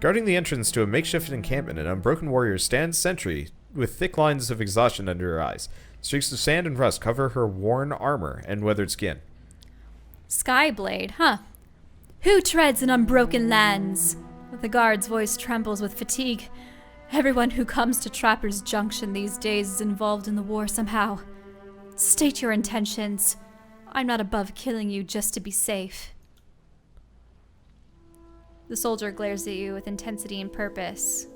Guarding the entrance to a makeshift encampment, an unbroken warrior stands sentry with thick lines of exhaustion under her eyes. Streaks of sand and rust cover her worn armor and weathered skin. Skyblade, huh? Who treads in unbroken lands? The guard's voice trembles with fatigue. Everyone who comes to Trapper's Junction these days is involved in the war somehow. State your intentions. I'm not above killing you just to be safe. The soldier glares at you with intensity and purpose.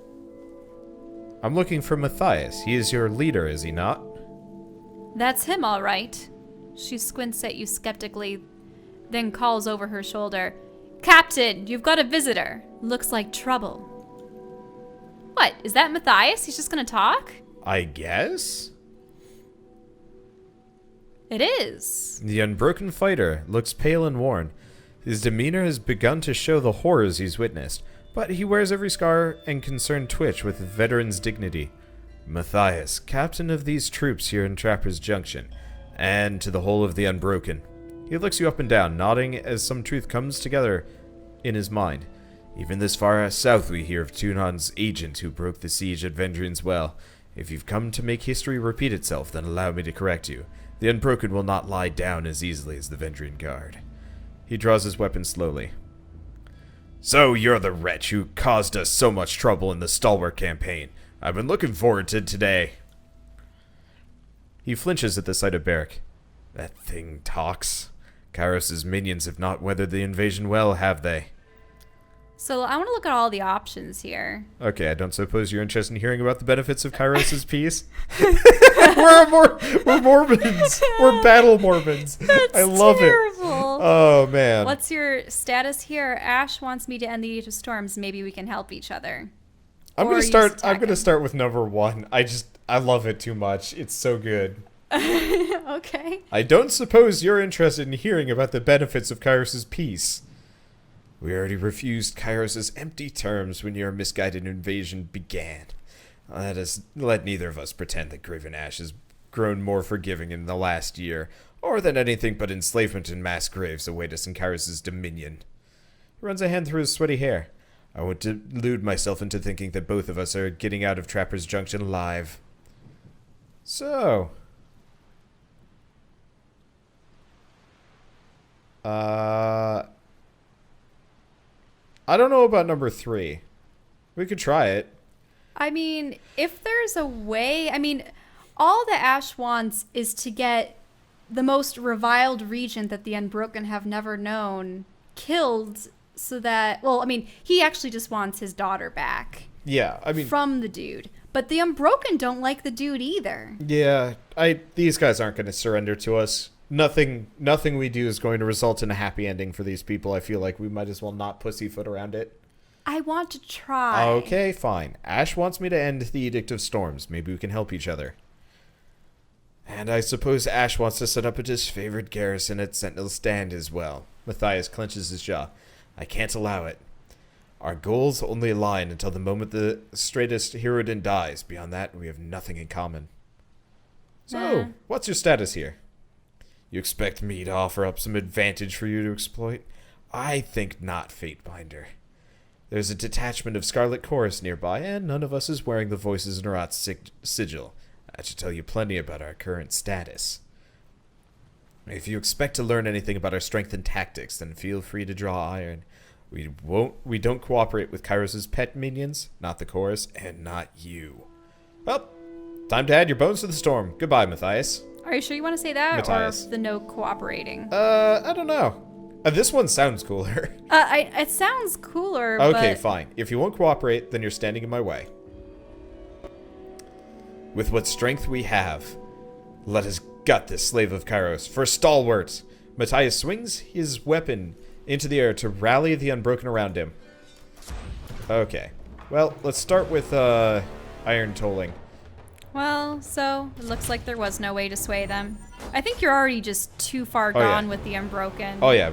I'm looking for Matthias. He is your leader, is he not? That's him, all right. She squints at you skeptically, then calls over her shoulder. Captain, you've got a visitor. Looks like trouble. What, is that Matthias? He's just gonna talk? I guess? It is. The unbroken fighter looks pale and worn. His demeanor has begun to show the horrors he's witnessed, but he wears every scar and concern twitch with a veteran's dignity. Matthias, captain of these troops here in Trapper's Junction, and to the whole of the Unbroken. He looks you up and down, nodding as some truth comes together in his mind. Even this far south we hear of Tunan's agent who broke the siege at Vendrian's Well. If you've come to make history repeat itself, then allow me to correct you. The Unbroken will not lie down as easily as the Vendrian Guard. He draws his weapon slowly. So you're the wretch who caused us so much trouble in the Stalwart campaign. I've been looking forward to today. He flinches at the sight of Barrick. That thing talks. Kairos' minions have not weathered the invasion well, have they? So I want to look at all the options here. Okay, I don't suppose you're interested in hearing about the benefits of Kairos' peace? we're Mormons. We're battle Mormons. That's I love terrible. it. Oh, man. What's your status here? Ash wants me to end the Age of Storms. Maybe we can help each other. I'm gonna start with number 1. I love it too much. It's so good. Okay. I don't suppose you're interested in hearing about the benefits of Kairos' peace. We already refused Kairos' empty terms when your misguided invasion began. Let neither of us pretend that Graven Ash has grown more forgiving in the last year, or that anything but enslavement and mass graves await us in Kairos' dominion. He runs a hand through his sweaty hair. I won't delude myself into thinking that both of us are getting out of Trapper's Junction alive. So... I don't know about number 3. We could try it. I mean, if there's a way... I mean, all the Ash wants is to get the most reviled regent that the Unbroken have never known killed so that... Well, I mean, he actually just wants his daughter back. Yeah, I mean... From the dude. But the Unbroken don't like the dude either. Yeah, these guys aren't going to surrender to us. Nothing we do is going to result in a happy ending for these people. I feel like we might as well not pussyfoot around it. I want to try. Okay, fine. Ash wants me to end the Edict of Storms. Maybe we can help each other. And I suppose Ash wants to set up a disfavored garrison at Sentinel Stand as well. Matthias clenches his jaw. I can't allow it. Our goals only align until the moment the straightest Herodin dies. Beyond that, we have nothing in common. So, what's your status here? You expect me to offer up some advantage for you to exploit? I think not, Fatebinder. There's a detachment of Scarlet Chorus nearby, and none of us is wearing the Voices in Arat's sigil. That should tell you plenty about our current status. If you expect to learn anything about our strength and tactics, then feel free to draw iron. We don't cooperate with Kairos' pet minions, not the Chorus, and not you. Well, time to add your bones to the storm. Goodbye, Matthias. Are you sure you want to say that? Matthias. Or the no cooperating? I don't know. This one sounds cooler. It sounds cooler, Okay, fine. If you won't cooperate, then you're standing in my way. With what strength we have, let us gut this slave of Kairos. For stalwart! Matthias swings his weapon into the air to rally the Unbroken around him. Okay. Well, let's start with iron tolling. Well, so it looks like there was no way to sway them. I think you're already just too far gone with the Unbroken. Oh yeah,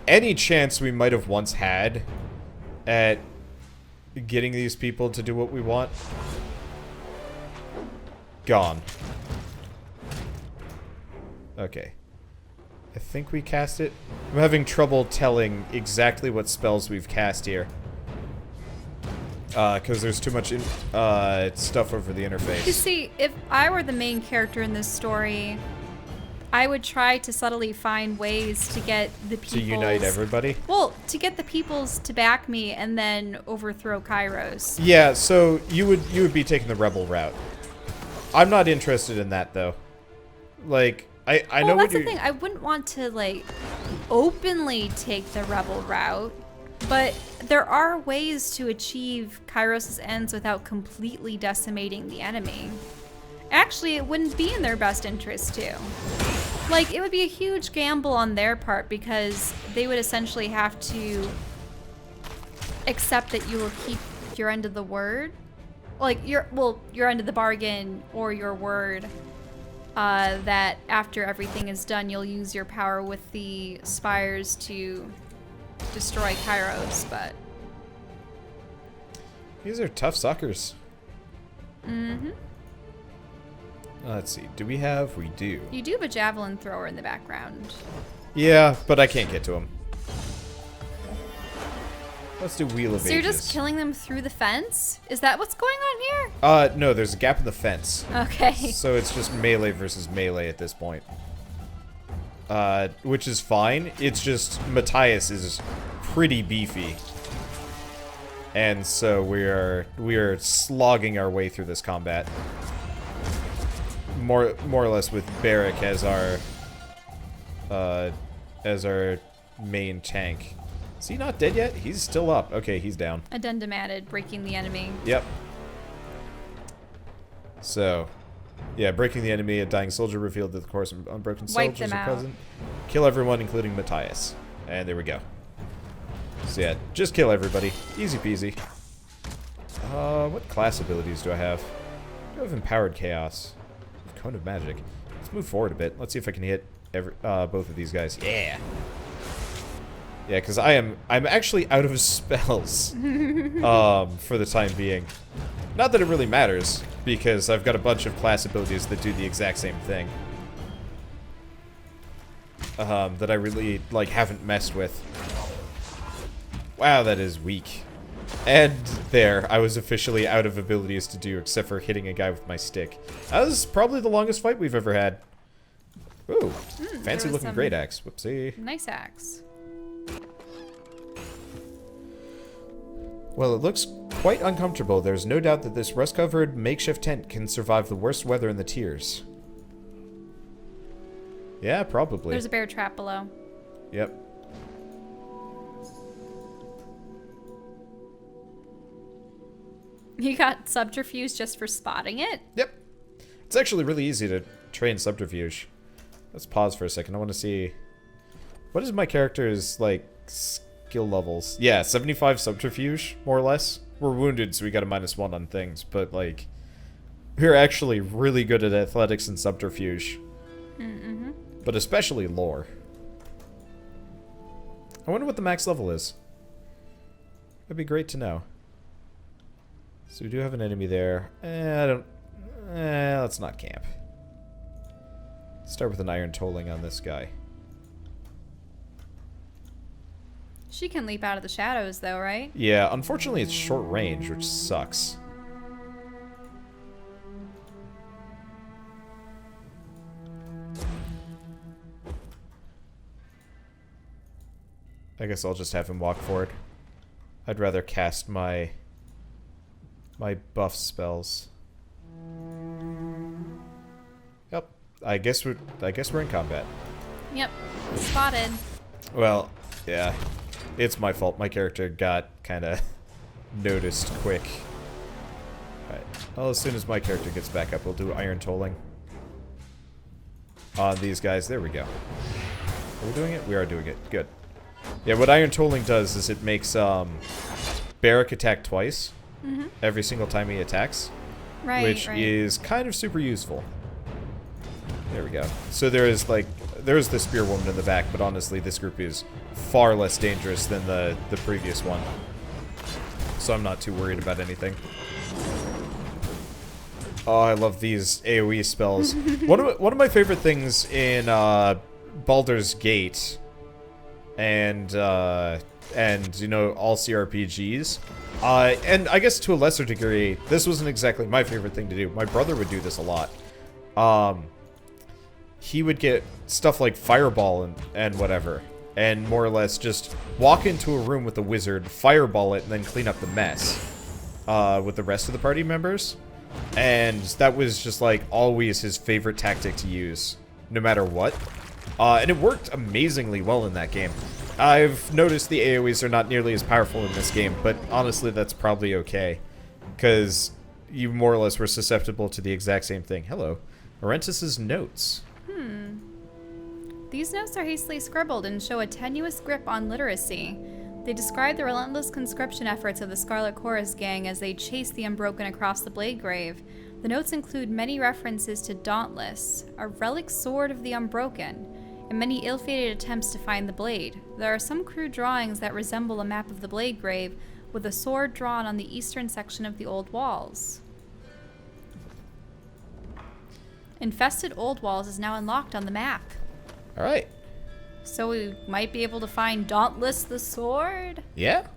any chance we might have once had at getting these people to do what we want, gone. Okay. I think we cast it. I'm having trouble telling exactly what spells we've cast here. Because there's too much stuff over the interface. You see, if I were the main character in this story, I would try to subtly find ways to get the peoples... To unite everybody? Well, to get the peoples to back me and then overthrow Kairos. Yeah, so you would be taking the rebel route. I'm not interested in that, though. Like, I know what that's the thing. I wouldn't want to, like, openly take the rebel route. But there are ways to achieve Kairos' ends without completely decimating the enemy. Actually, it wouldn't be in their best interest to. Like, it would be a huge gamble on their part because they would essentially have to accept that you will keep your end of the word. Like, your end of the bargain or your word. That after everything is done, you'll use your power with the spires to destroy Kairos, but... These are tough suckers. Mm-hmm. Let's see. Do we have? We do. You do have a javelin thrower in the background. Yeah, but I can't get to him. Let's do Wheel of Ages. So you're just killing them through the fence? Is that what's going on here? No, there's a gap in the fence. Okay. So it's just melee versus melee at this point. Which is fine. It's just Matthias is pretty beefy. And so we are slogging our way through this combat. More or less with Barrack as our main tank. Is he not dead yet? He's still up. Okay, he's down. Addendum added, breaking the enemy. Yep. So, yeah, breaking the enemy, a dying soldier revealed that the course of unbroken soldiers are present. Kill everyone, including Matthias. And there we go. So yeah, just kill everybody. Easy peasy. What class abilities do I have? I have Empowered Chaos. Cone of Magic. Let's move forward a bit. Let's see if I can hit both of these guys. Yeah. Yeah, because I'm actually out of spells for the time being. Not that it really matters, because I've got a bunch of class abilities that do the exact same thing. That I really, like, haven't messed with. Wow, that is weak. And there, I was officially out of abilities to do, except for hitting a guy with my stick. That was probably the longest fight we've ever had. Ooh, fancy looking great axe. Whoopsie. Nice axe. Well, it looks quite uncomfortable. There's no doubt that this rust-covered makeshift tent can survive the worst weather in the tiers. Yeah, probably. There's a bear trap below. Yep. You got subterfuge just for spotting it? Yep. It's actually really easy to train subterfuge. Let's pause for a second. I want to see... What is my character's, like, skill levels? Yeah, 75 subterfuge, more or less. We're wounded, so we got a -1 on things, but, like... We're actually really good at athletics and subterfuge. Mm-hmm. But especially lore. I wonder what the max level is. That'd be great to know. So we do have an enemy there. Let's not camp. Start with an iron tolling on this guy. She can leap out of the shadows, though, right? Yeah, unfortunately it's short range, which sucks. I guess I'll just have him walk forward. I'd rather cast my buff spells. Yep. I guess we're in combat. Yep. Spotted. Well, yeah. It's my fault. My character got kind of noticed quick. Alright. Well, as soon as my character gets back up, we'll do iron tolling on these guys. There we go. Are we doing it? We are doing it. Good. Yeah, what iron tolling does is it makes Barrack attack twice. Mm-hmm. Every single time he attacks. Right, which is kind of super useful. There we go. So there's the spearwoman in the back, but honestly this group is far less dangerous than the previous one. So I'm not too worried about anything. Oh, I love these AoE spells. one of my favorite things in Baldur's Gate and and, you know, all CRPGs. And I guess to a lesser degree, this wasn't exactly my favorite thing to do. My brother would do this a lot. He would get stuff like Fireball and whatever, and more or less just walk into a room with a wizard, fireball it, and then clean up the mess with the rest of the party members. And that was just like always his favorite tactic to use, no matter what. And it worked amazingly well in that game. I've noticed the AoEs are not nearly as powerful in this game, but honestly that's probably okay, because you more or less were susceptible to the exact same thing. Hello. Orentus's notes. These notes are hastily scribbled and show a tenuous grip on literacy. They describe the relentless conscription efforts of the Scarlet Chorus gang as they chase the Unbroken across the Blade Grave. The notes include many references to Dauntless, a relic sword of the Unbroken, and many ill-fated attempts to find the blade. There are some crude drawings that resemble a map of the Blade Grave, with a sword drawn on the eastern section of the old walls. Infested Old Walls is now unlocked on the map. Alright. So we might be able to find Dauntless the sword? Yeah?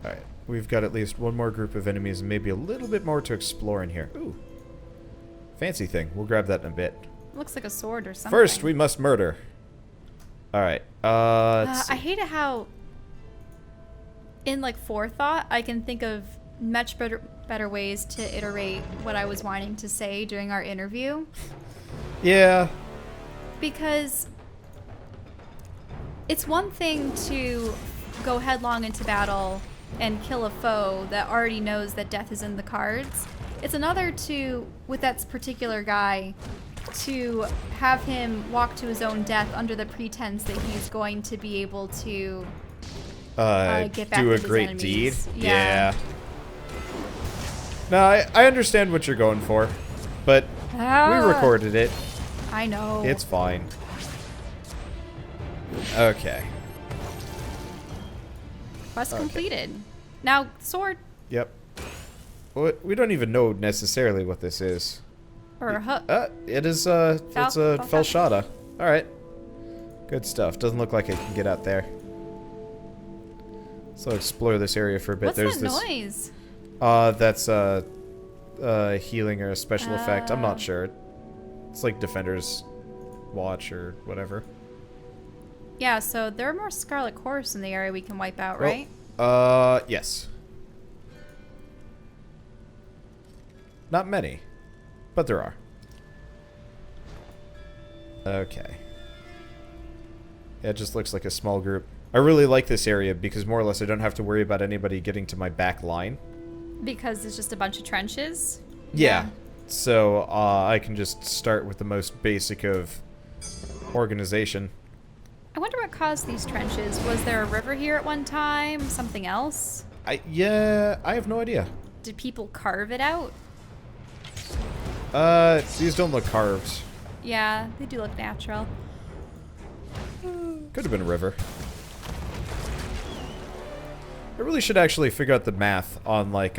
Alright. We've got at least one more group of enemies and maybe a little bit more to explore in here. Ooh. Fancy thing. We'll grab that in a bit. Looks like a sword or something. First, we must murder. Alright. I hate it how, in like forethought, I can think of much better ways to iterate what I was wanting to say during our interview. Yeah. Because it's one thing to go headlong into battle and kill a foe that already knows that death is in the cards. It's another to, with that particular guy, to have him walk to his own death under the pretense that he's going to be able to get back do a with his great enemies. deed. Yeah. No, I understand what you're going for, but we recorded it. I know. It's fine. Okay. Quest completed. Now, sword. Yep. We don't even know necessarily what this is. Or a hook. It is, it's a Felshada. Alright. Good stuff. Doesn't look like it can get out there. So explore this area for a bit. What's There's that this noise? That's healing or a special effect. I'm not sure. It's like Defender's Watch or whatever. Yeah, so there are more Scarlet Chorus in the area we can wipe out, right? Yes. Not many, but there are. Okay. Yeah, it just looks like a small group. I really like this area because more or less I don't have to worry about anybody getting to my back line. Because it's just a bunch of trenches? Yeah. So I can just start with the most basic of organization. I wonder what caused these trenches. Was there a river here at one time? Something else? Yeah, I have no idea. Did people carve it out? These don't look carved. Yeah, they do look natural. Could have been a river. I really should actually figure out the math on, like,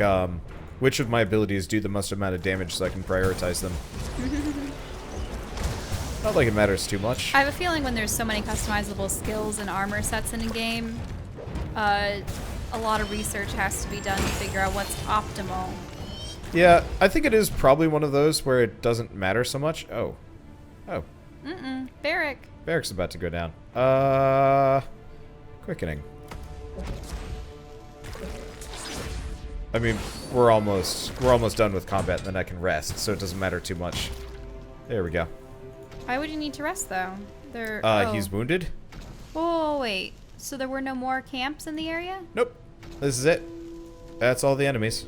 which of my abilities do the most amount of damage so I can prioritize them. Not like it matters too much. I have a feeling when there's so many customizable skills and armor sets in a game, a lot of research has to be done to figure out what's optimal. Yeah, I think it is probably one of those where it doesn't matter so much. Oh. Oh. Barrack. Barrack's about to go down. Quickening. I mean, we're almost done with combat, and then I can rest, so it doesn't matter too much. There we go. Why would you need to rest, though? He's wounded. Oh, wait. So there were no more camps in the area? Nope. This is it. That's all the enemies.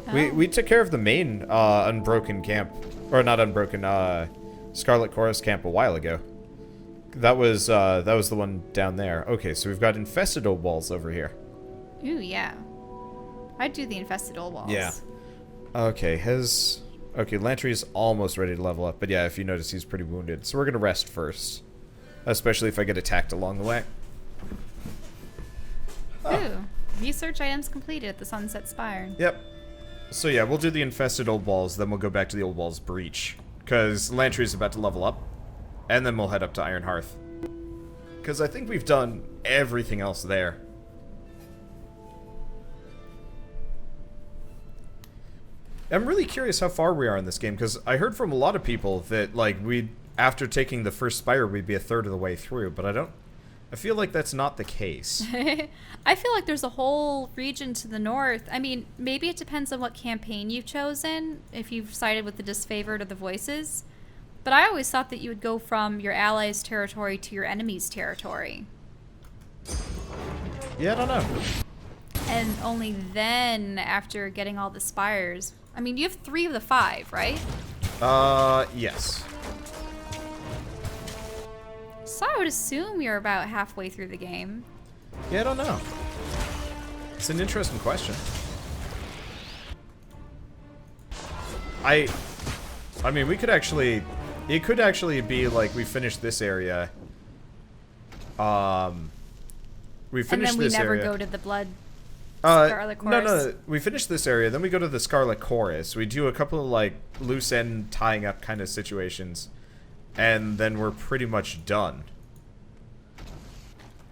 Oh. We took care of the main unbroken camp, or not unbroken, Scarlet Chorus camp a while ago. That was the one down there. Okay, so we've got infested old walls over here. Ooh, yeah. I'd do the infested old walls. Yeah. Okay, Lantry's almost ready to level up, but yeah, if you notice, he's pretty wounded. So we're gonna rest first. Especially if I get attacked along the way. Ooh. Research items completed at the Sunset Spire. Yep. So yeah, we'll do the infested old walls, then we'll go back to the old walls breach. Because Lantry's about to level up. And then we'll head up to Iron Hearth. Because I think we've done everything else there. I'm really curious how far we are in this game, because I heard from a lot of people that, like, after taking the first spire, we'd be a third of the way through, but I feel like that's not the case. I feel like there's a whole region to the north. I mean, maybe it depends on what campaign you've chosen, if you've sided with the disfavored or the voices. But I always thought that you would go from your allies' territory to your enemy's territory. Yeah, I don't know. And only then, after getting all the spires... I mean, you have 3 of the 5, right? Yes. So I would assume you're about halfway through the game. Yeah, I don't know. It's an interesting question. I mean, we could actually... It could actually be like we finished this area. We finished this area. And then we never go to the blood... Scarlet Chorus. No, we finish this area, then we go to the Scarlet Chorus. We do a couple of, like, loose end tying up kind of situations, and then we're pretty much done.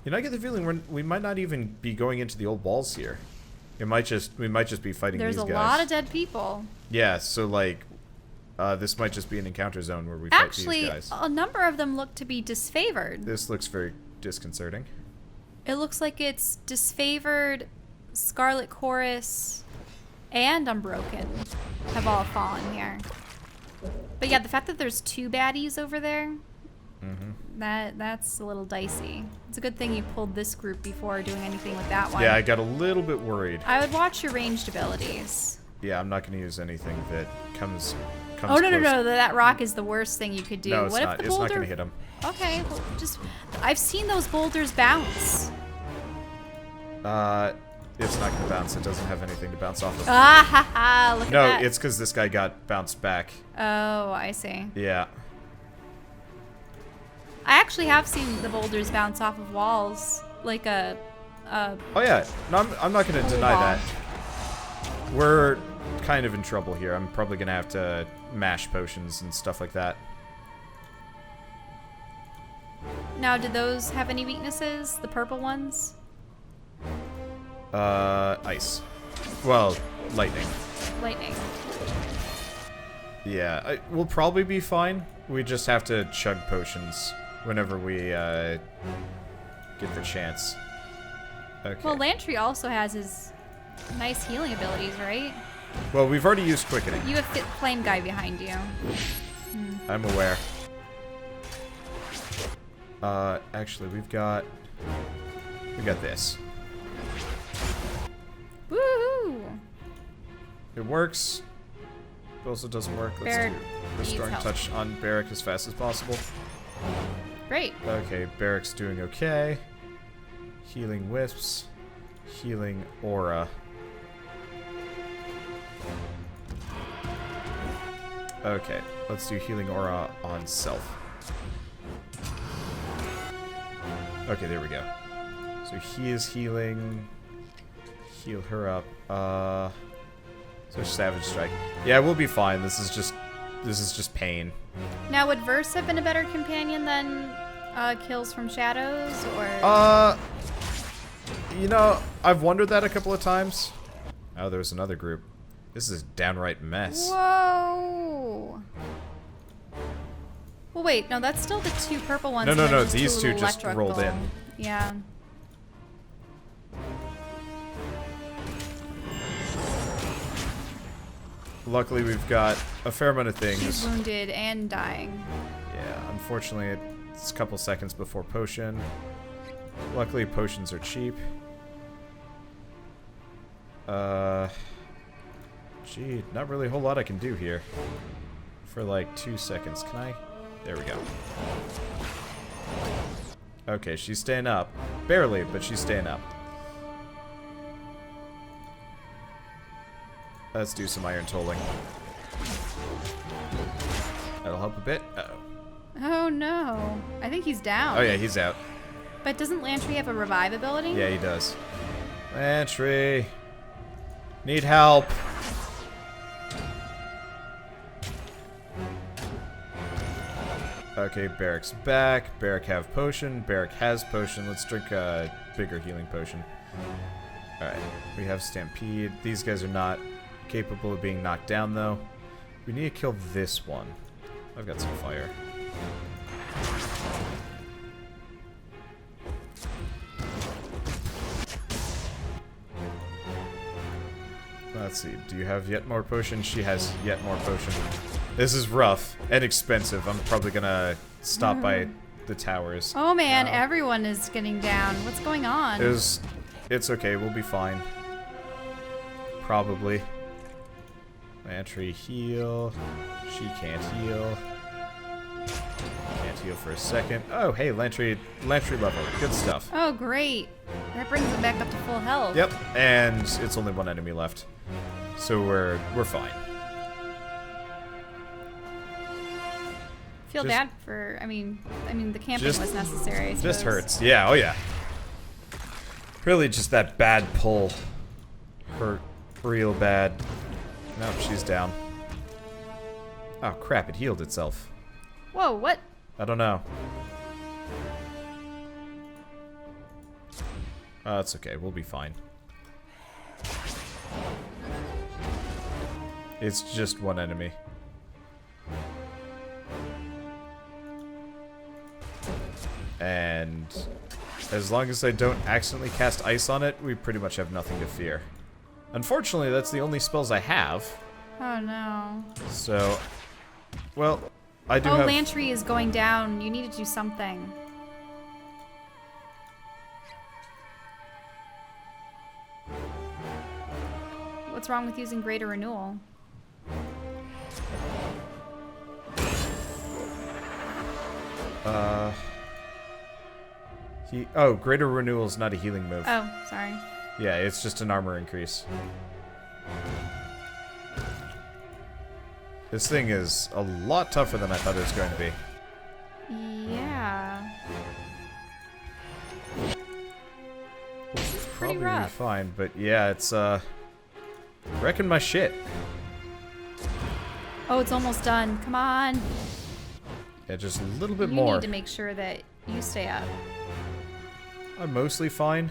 You know, I get the feeling we might not even be going into the old walls here. We might just be fighting these guys. There's a lot of dead people. Yeah, so, like, this might just be an encounter zone where we fight these guys. Actually, a number of them look to be disfavored. This looks very disconcerting. It looks like it's disfavored... Scarlet Chorus and Unbroken have all fallen here. But yeah, the fact that there's 2 baddies over there, that's a little dicey. It's a good thing you pulled this group before doing anything with that one. Yeah, I got a little bit worried. I would watch your ranged abilities. Yeah, I'm not going to use anything that comes Oh, no, close. No, that rock is the worst thing you could do. No, it's what not. If the It's boulder... not going to hit him. Okay, well, just... I've seen those boulders bounce. It's not going to bounce. It doesn't have anything to bounce off of. Ah, ha, ha, look at that. No, it's because this guy got bounced back. Oh, I see. Yeah. I actually have seen the boulders bounce off of walls. Like a Oh, yeah. No, I'm not going to deny wall. that. We're kind of in trouble here. I'm probably going to have to mash potions and stuff like that. Now, did those have any weaknesses? The purple ones? Ice. Well, lightning. Lightning. Yeah, we'll probably be fine. We just have to chug potions whenever we get the chance. Okay. Well, Lantry also has his nice healing abilities, right? Well, we've already used quickening. You have Flame Guy behind you. I'm aware. Actually, we got this. Woohoo! It works. It also doesn't work. Let's Barrack do needs Restoring help. Touch on Barrack as fast as possible. Great. Okay, Barrack's doing okay. Healing Wisps. Healing Aura. Okay, let's do Healing Aura on Self. Okay, there we go. So he is healing. Heal her up. So Savage Strike. Yeah, we'll be fine. This is just pain. Now, would Verse have been a better companion than Kills from Shadows, or? You know, I've wondered that a couple of times. Oh, there's another group. This is a downright mess. Whoa! Well, wait, no, that's still the 2 purple ones. No, and then no, just these 2 little just rolled in. electrical- Yeah. Luckily, we've got a fair amount of things. She's wounded and dying. Yeah, unfortunately, it's a couple seconds before potion. Luckily, potions are cheap. Gee, not really a whole lot I can do here. For like 2 seconds. Can I? There we go. Okay, she's staying up. Barely, but she's staying up. Let's do some iron tolling. That'll help a bit. Uh-oh. Oh no. I think he's down. Oh yeah, he's out. But doesn't Lantry have a revive ability? Yeah, he does. Lantry. Need help. Okay, Barrack's back. Barrack have potion. Barrack has potion. Let's drink a bigger healing potion. Alright, we have Stampede. These guys are not capable of being knocked down, though. We need to kill this one. I've got some fire. Let's see. Do you have yet more potion? She has yet more potion. This is rough and expensive. I'm probably gonna stop by the towers. Oh man, everyone is getting down. What's going on? It's okay. We'll be fine. Probably. Lantry heal. She can't heal. Can't heal for a second. Oh, hey, Lantry level. Good stuff. Oh, great. That brings them back up to full health. Yep, and it's only one enemy left. So we're fine. Feel bad for, I mean the camping was necessary, I suppose. Just hurts. Yeah, oh yeah. Really just that bad pull. Hurt real bad. Nope, she's down. Oh crap, it healed itself. Whoa, what? I don't know. It's okay, we'll be fine. It's just one enemy. And as long as I don't accidentally cast ice on it, we pretty much have nothing to fear. Unfortunately, that's the only spells I have. Oh no. So, well, I do have... Oh, Lantry is going down. You need to do something. What's wrong with using Greater Renewal? Greater Renewal is not a healing move. Oh, sorry. Yeah, it's just an armor increase. This thing is a lot tougher than I thought it was going to be. Yeah. Probably be rough. fine, but yeah, it's wrecking my shit. Oh, it's almost done. Come on. Yeah, just a little bit You more. need to make sure that you stay up. I'm mostly fine.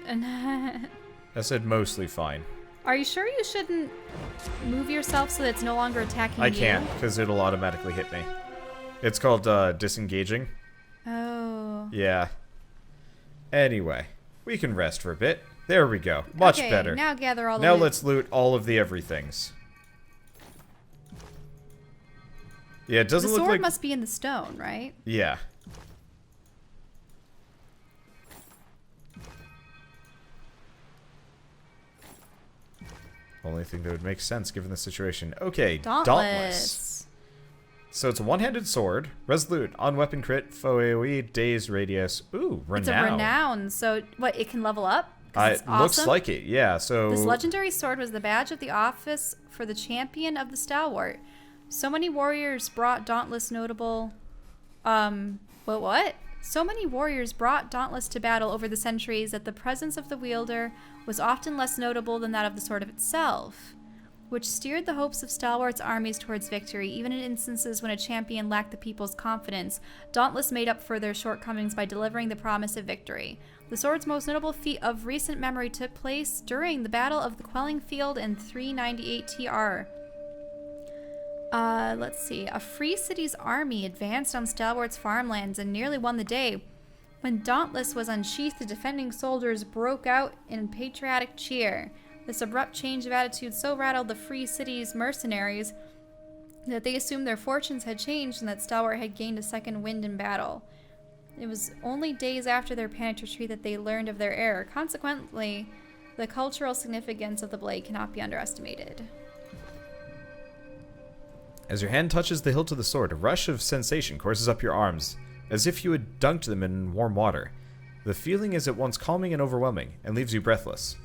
I said mostly fine. Are you sure you shouldn't move yourself so that it's no longer attacking you? I can't, because it'll automatically hit me. It's called disengaging. Oh. Yeah. Anyway, we can rest for a bit. There we go. Much Okay, better. now gather all the Now loot. let's loot all of the everythings. Yeah, it doesn't The look sword like... must be in the stone, right? Yeah. Only thing that would make sense given the situation. Okay, Dauntless. So it's a one-handed sword, resolute, on-weapon crit, foe AoE, daze, radius. Ooh, renown. It's a renown, so what, it can level up? 'Cause it's It looks awesome? like it, yeah, so... This legendary sword was the badge of the office for the champion of the stalwart. So many warriors brought Dauntless notable... what? So many warriors brought Dauntless to battle over the centuries that the presence of the wielder was often less notable than that of the sword of itself, which steered the hopes of stalwarts' armies towards victory. Even in instances when a champion lacked the people's confidence, Dauntless made up for their shortcomings by delivering the promise of victory. The sword's most notable feat of recent memory took place during the Battle of the Quelling Field in 398 TR. Let's see. A free city's army advanced on Stalwart's farmlands and nearly won the day. When Dauntless was unsheathed, the defending soldiers broke out in patriotic cheer. This abrupt change of attitude so rattled the free city's mercenaries that they assumed their fortunes had changed and that Stalwart had gained a second wind in battle. It was only days after their panicked retreat that they learned of their error. Consequently, the cultural significance of the blade cannot be underestimated. As your hand touches the hilt of the sword, a rush of sensation courses up your arms, as if you had dunked them in warm water. The feeling is at once calming and overwhelming, and leaves you breathless.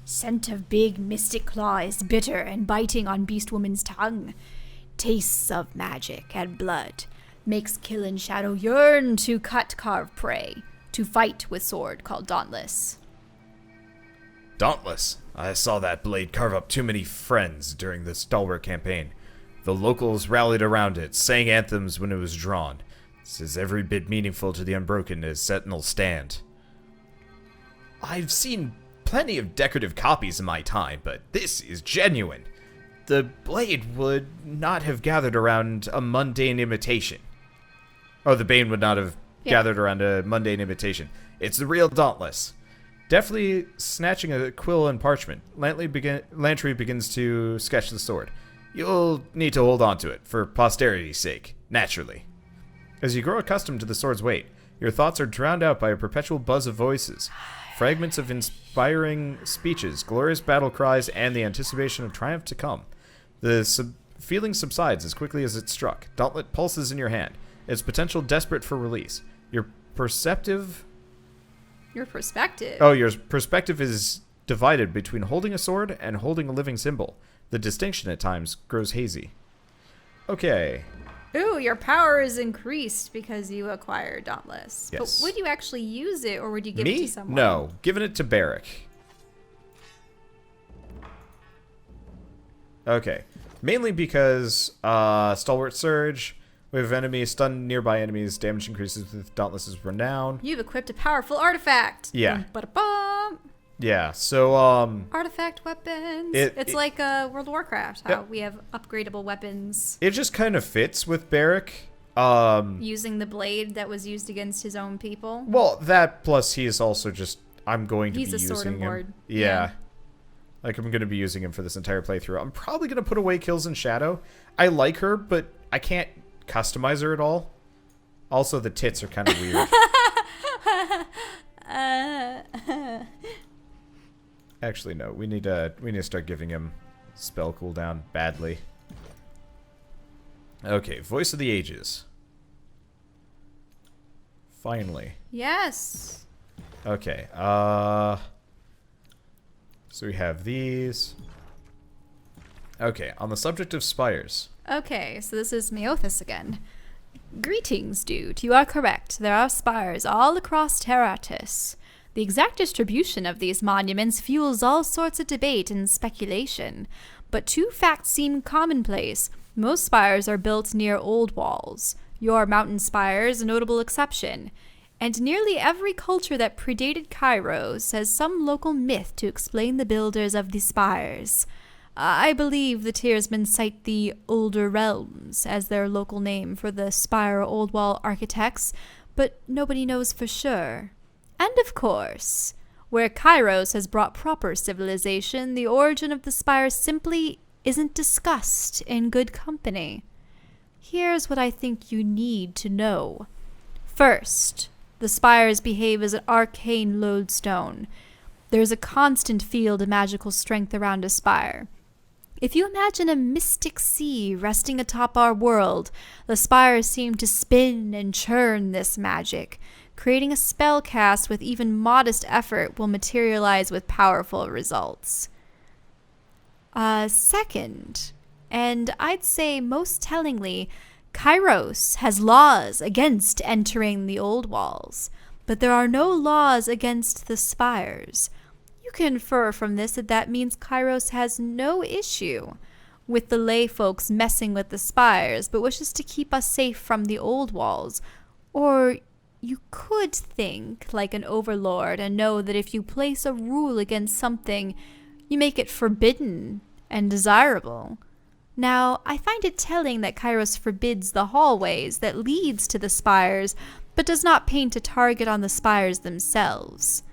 Scent of big mystic claw is bitter and biting on beast woman's tongue. Tastes of magic and blood makes kill and shadow yearn to cut carve prey, to fight with sword called Dauntless. Dauntless. I saw that blade carve up too many friends during the Stalwart campaign. The locals rallied around it, sang anthems when it was drawn. This is every bit meaningful to the Unbroken as Sentinels stand. I've seen plenty of decorative copies in my time, but this is genuine. The blade would not have gathered around a mundane imitation. Oh, the Bane would not have gathered around a mundane imitation. It's the real Dauntless. Deftly snatching a quill and parchment, Lantry begins to sketch the sword. You'll need to hold on to it, for posterity's sake, naturally. As you grow accustomed to the sword's weight, your thoughts are drowned out by a perpetual buzz of voices, fragments of inspiring speeches, glorious battle cries, and the anticipation of triumph to come. The feeling subsides as quickly as it struck. Dauntlet pulses in your hand, its potential desperate for release. Your perspective... Your perspective? Oh, your perspective is divided between holding a sword and holding a living symbol. The distinction at times grows hazy. Okay. Ooh, your power is increased because you acquired Dauntless. Yes. But would you actually use it, or would you give it to someone? No. Giving it to Barrick. Okay. Mainly because Stalwart Surge, wave of enemies, stun nearby enemies, damage increases with Dauntless's renown. You've equipped a powerful artifact. Yeah. Ba-da-bum. Yeah, so, Artifact weapons. It's like World of Warcraft, how we have upgradable weapons. It just kind of fits with Barrick. Using the blade that was used against his own people. Well, that plus he is also just, I'm going to be using him. He's a sword and ward. Yeah. Like, I'm going to be using him for this entire playthrough. I'm probably going to put away Kills in Shadow. I like her, but I can't customize her at all. Also, the tits are kind of weird. Actually, no. We need to start giving him spell cooldown badly. Okay, Voice of the Ages. Finally. Yes. Okay. So we have these. Okay, on the subject of spires. Okay, so this is Matthias again. Greetings, dude. You are correct. There are spires all across Terratis. The exact distribution of these monuments fuels all sorts of debate and speculation. But two facts seem commonplace. Most spires are built near old walls. Your mountain spire is a notable exception. And nearly every culture that predated Kairos has some local myth to explain the builders of the spires. I believe the Tiersmen cite the Older Realms as their local name for the spire old wall architects, but nobody knows for sure. And of course, where Kairos has brought proper civilization, the origin of the spire simply isn't discussed in good company. Here's what I think you need to know. First, the spires behave as an arcane lodestone. There's a constant field of magical strength around a spire. If you imagine a mystic sea resting atop our world, the spires seem to spin and churn this magic. Creating a spell cast with even modest effort will materialize with powerful results. Second, and I'd say most tellingly, Kairos has laws against entering the old walls, but there are no laws against the spires. You can infer from this that means Kairos has no issue with the lay folks messing with the spires, but wishes to keep us safe from the old walls. Or you could think like an overlord and know that if you place a rule against something, you make it forbidden and desirable. Now, I find it telling that Kairos forbids the hallways that leads to the spires, but does not paint a target on the spires themselves.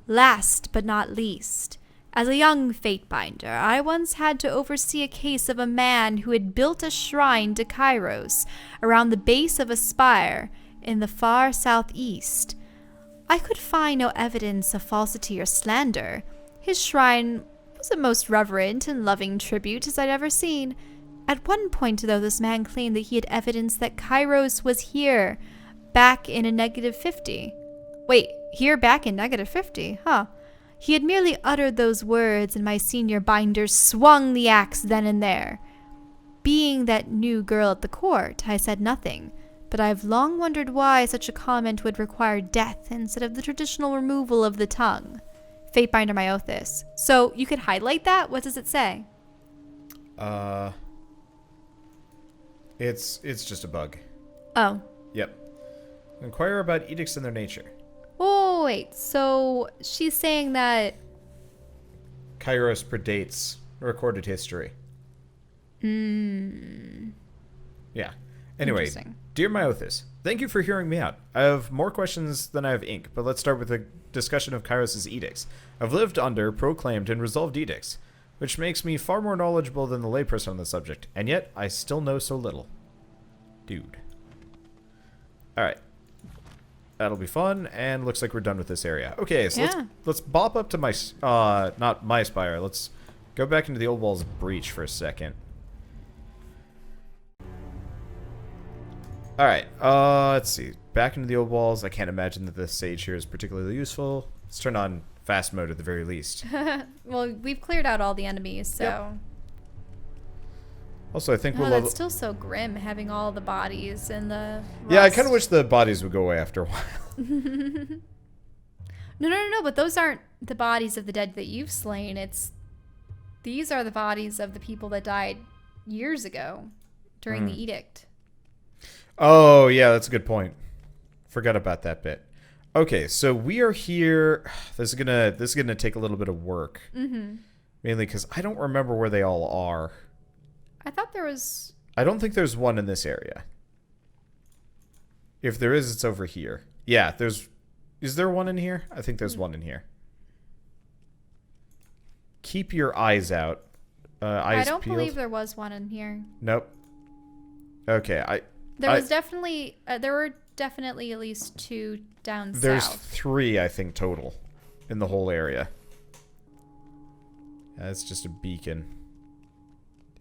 Last but not least, as a young Fatebinder, I once had to oversee a case of a man who had built a shrine to Kairos around the base of a spire in the far southeast. I could find no evidence of falsity or slander. His shrine was a most reverent and loving tribute as I'd ever seen. At one point, though, this man claimed that he had evidence that Kairos was here, back in a -50. Wait, here back in -50? Huh. He had merely uttered those words, and my senior binder swung the axe then and there. Being that new girl at the court, I said nothing, but I've long wondered why such a comment would require death instead of the traditional removal of the tongue. Fatebinder Matthias. So you could highlight that? What does it say? It's just a bug. Oh. Yep. Inquire about edicts and their nature. Oh, wait. So she's saying that... Kairos predates recorded history. Yeah. Anyway, dear Matthias, thank you for hearing me out. I have more questions than I have ink, but let's start with a discussion of Kairos' edicts. I've lived under, proclaimed, and resolved edicts, which makes me far more knowledgeable than the layperson on the subject, and yet I still know so little. Dude. Alright. That'll be fun, and looks like we're done with this area. Okay, so let's bop up to my, not my spire. Let's go back into the old walls breach for a second. Alright, let's see. Back into the old walls. I can't imagine that this sage here is particularly useful. Let's turn on fast mode at the very least. Well, we've cleared out all the enemies, so... Yep. Also, I think we'll that's still so grim, having all the bodies and the rust. Yeah, I kind of wish the bodies would go away after a while. No, but those aren't the bodies of the dead that you've slain. These are the bodies of the people that died years ago during the edict. Oh, yeah, that's a good point. Forgot about that bit. Okay, so we are here. This is gonna take a little bit of work. Mainly because I don't remember where they all are. I thought there was... I don't think there's one in this area. If there is, it's over here. Yeah, there's... Is there one in here? I think there's one in here. Keep your eyes out. Eyes I don't peeled. believe there was one in here. Nope. Okay, There was definitely... there were definitely at least 2 down south. There's 3, I think, total. In the whole area. That's just a beacon.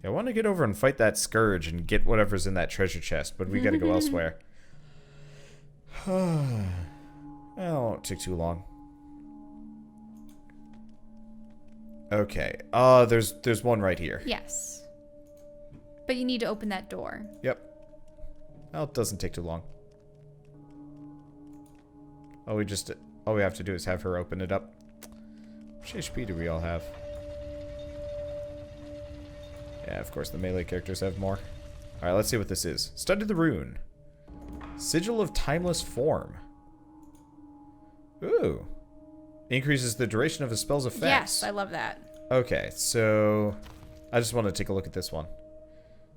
I want to get over and fight that scourge and get whatever's in that treasure chest, but we gotta go elsewhere. Well, it won't take too long. Okay. There's one right here. Yes. But you need to open that door. Yep. Well, it doesn't take too long. All we have to do is have her open it up. Which HP do we all have? Yeah, of course, the melee characters have more. Alright, let's see what this is. Study the rune. Sigil of Timeless Form. Ooh. Increases the duration of a spell's effects. Yes, I love that. Okay, so... I just want to take a look at this one.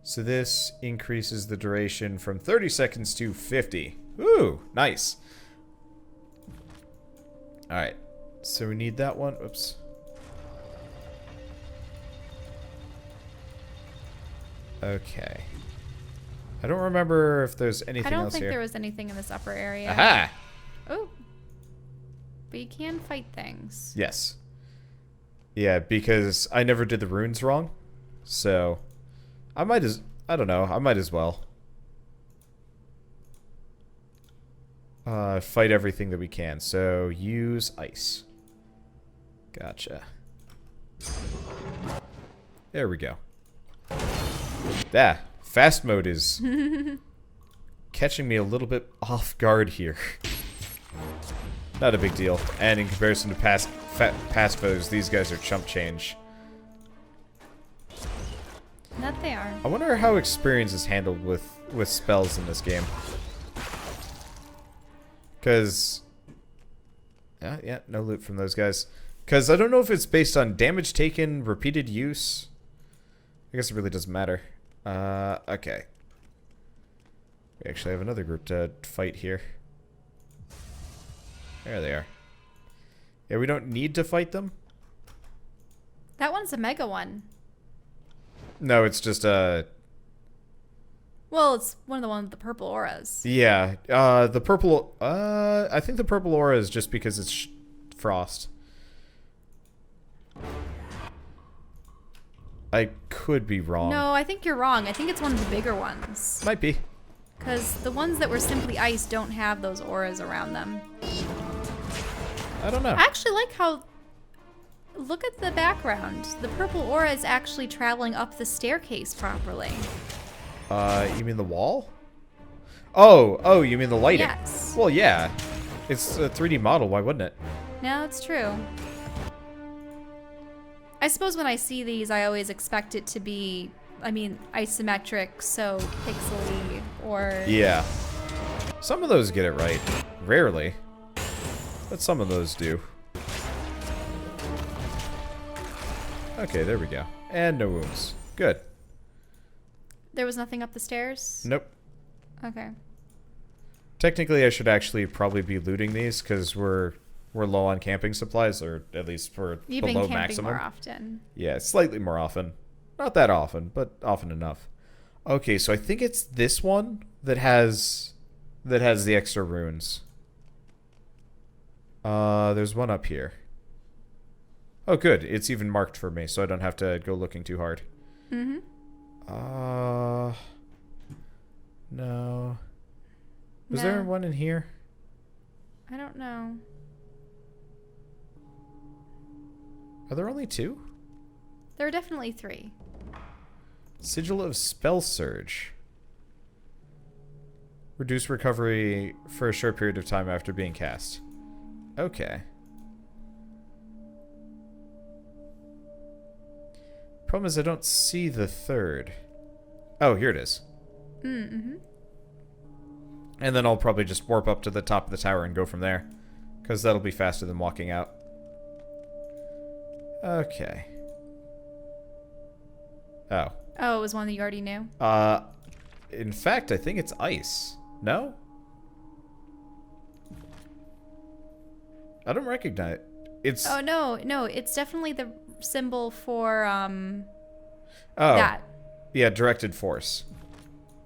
So this increases the duration from 30 seconds to 50. Ooh, nice. Alright. So we need that one. Oops. Okay. I don't remember if there's anything else here. I don't think there was anything in this upper area. Aha! Oh. But you can fight things. Yes. Yeah, because I never did the runes wrong. So, I might as well. Fight everything that we can. So, use ice. Gotcha. There we go. Fast mode is catching me a little bit off guard here. Not a big deal. And in comparison to past foes, these guys are chump change. That they are. I wonder how experience is handled with spells in this game. Because... yeah, no loot from those guys. Because I don't know if it's based on damage taken, repeated use. I guess it really doesn't matter. Okay. We actually have another group to fight here. There they are. Yeah, we don't need to fight them. That one's a mega one. No, it's just Well, it's one of the ones with the purple auras. Yeah, the purple... I think the purple aura is just because it's frost. I could be wrong. No, I think you're wrong. I think it's one of the bigger ones. Might be. Because the ones that were simply ice don't have those auras around them. I don't know. I actually like how... Look at the background. The purple aura is actually traveling up the staircase properly. You mean the wall? Oh, you mean the lighting? Yes. Well, yeah. It's a 3D model. Why wouldn't it? No, it's true. I suppose when I see these, I always expect it to be, I mean, isometric, so pixely, or... Yeah. Some of those get it right. Rarely. But some of those do. Okay, there we go. And no wounds. Good. There was nothing up the stairs? Nope. Okay. Technically, I should actually probably be looting these, because we're low on camping supplies, or at least for You've below been camping maximum. more often. Yeah, slightly more often. Not that often, but often enough. Okay, so I think it's this one that has the extra runes. There's one up here. Oh, good. It's even marked for me, so I don't have to go looking too hard. Mm-hmm. No. Was there one in here? I don't know. Are there only 2? There are definitely 3. Sigil of Spell Surge. Reduce recovery for a short period of time after being cast. Okay. Problem is I don't see the 3rd. Oh, here it is. Mm-hmm. And then I'll probably just warp up to the top of the tower and go from there. Because that'll be faster than walking out. Okay. Oh. Oh, it was one that you already knew? In fact, I think it's ice. No? I don't recognize it. It's... Oh, no, it's definitely the symbol for, oh. that. Yeah, directed force.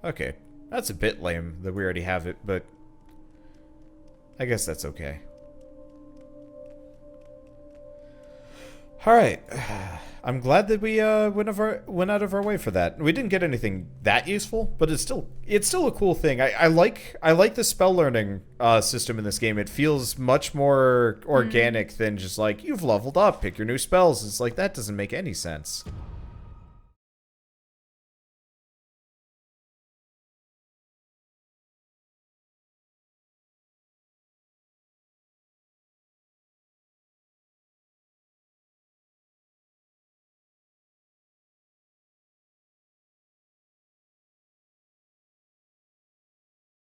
Okay. That's a bit lame that we already have it, but I guess that's okay. Alright. I'm glad that we went out of our way for that. We didn't get anything that useful, but it's still a cool thing. I like the spell learning system in this game. It feels much more organic than just like, you've leveled up, pick your new spells. It's like, that doesn't make any sense.